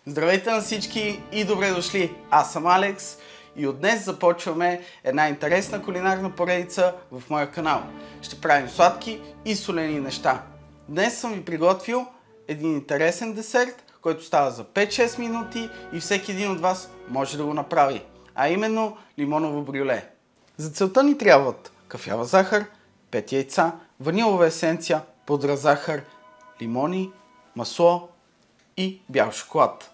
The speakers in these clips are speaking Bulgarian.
Здравейте на всички и добре дошли! Аз съм Алекс и от днес започваме една интересна кулинарна поредица в моя канал. Ще правим сладки и солени неща. Днес съм ви приготвил един интересен десерт, който става за 5-6 минути и всеки един от вас може да го направи. А именно лимоново брюле. За целта ни трябват кафява захар, 5 яйца, ванилова есенция, пудра захар, лимони, масло и бял шоколад.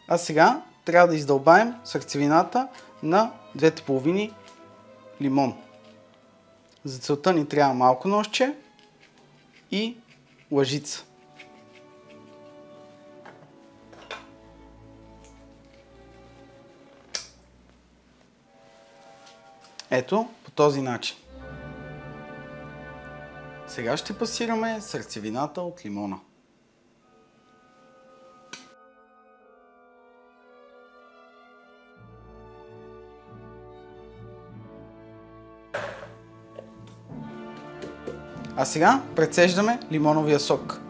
А сега трябва да издълбаем сърцевината на двете половини лимон. За целта ни трябва малко ножче и лъжица. Ето по този начин. Сега ще пасираме сърцевината от лимона. А сега прецеждаме лимоновия сок.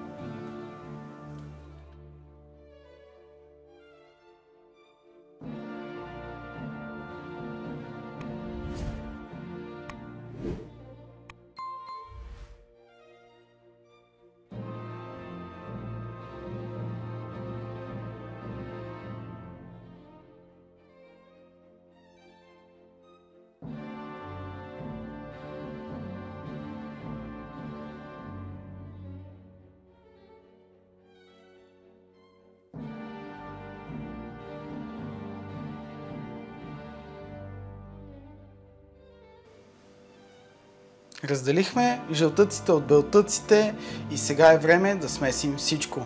Разделихме жълтъците от белтъците и сега е време да смесим всичко.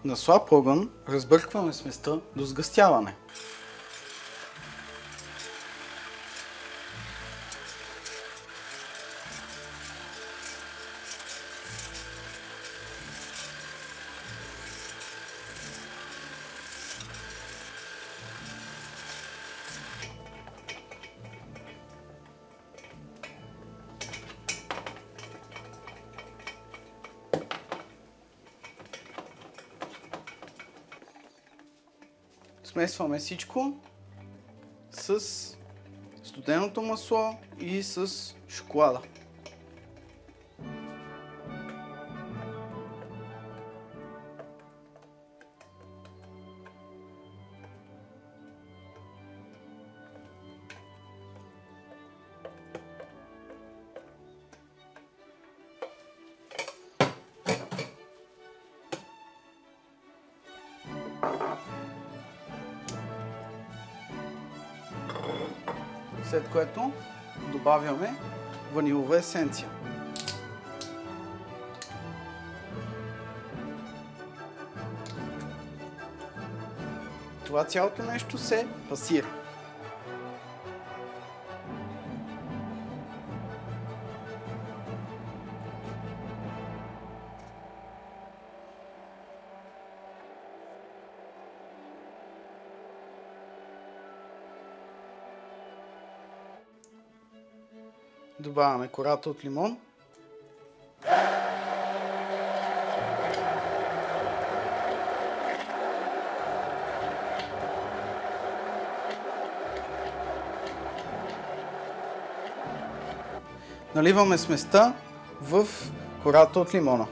На слаб огън разбъркваме сместа до сгъстяване. Смесваме всичко с студеното масло и с шоколада. След което добавяме ванилова есенция. Това цялото нещо се пасира. Добавяме кората от лимон. Наливаме сместа в кората от лимона.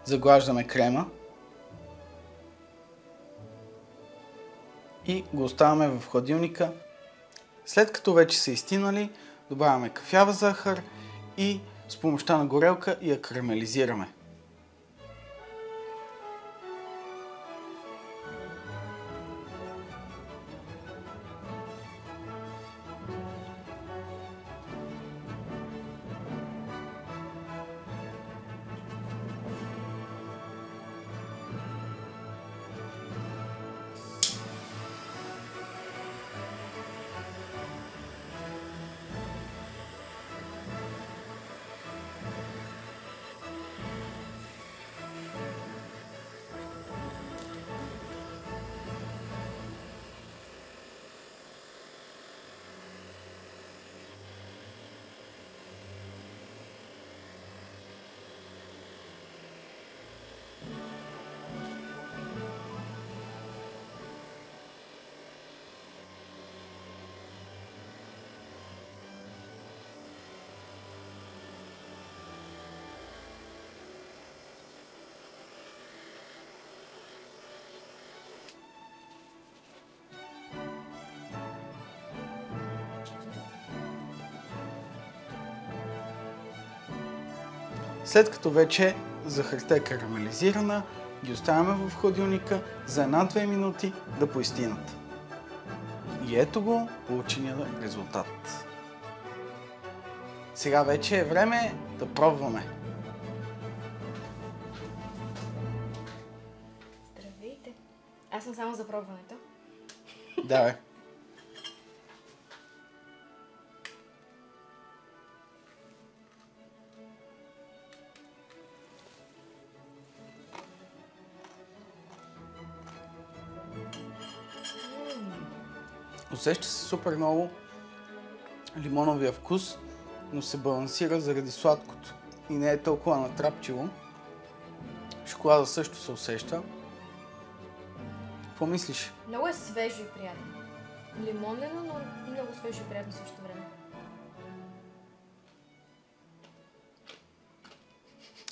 заглаждаме крема и го оставяме в хладилника. След като вече са изстинали, добавяме кафява захар и с помощта на горелка я карамелизираме. След като вече захарта е карамелизирана, ги оставяме в хладилника за 1-2 минути да поизстинат. И ето го получения резултат. Сега вече е време да пробваме. Здравейте! Аз съм само за пробването. Да, бе. Усеща се супер много лимоновия вкус, но се балансира заради сладкото и не е толкова натрапчиво. Шоколада също се усеща. Какво мислиш? Много е свежо и приятно. Лимонено, но много свежо и приятно също време.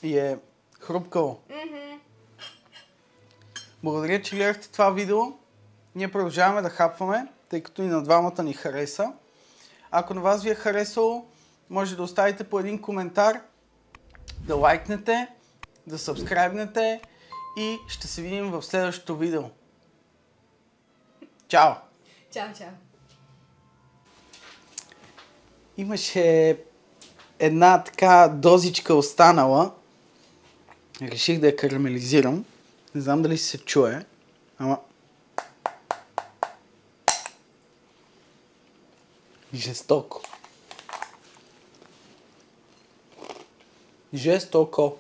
И е хрупкаво. Благодаря, че гледахте това видео. Ние продължаваме да хапваме, тъй като и на двамата ни хареса. Ако на вас ви е харесало, може да оставите по един коментар, да лайкнете, да сабскрайбнете и ще се видим в следващото видео. Чао! Чао, чао! Имаше една така дозичка останала. Реших да я карамелизирам. Не знам дали се чуе, ама... Жестоко. Жестоко.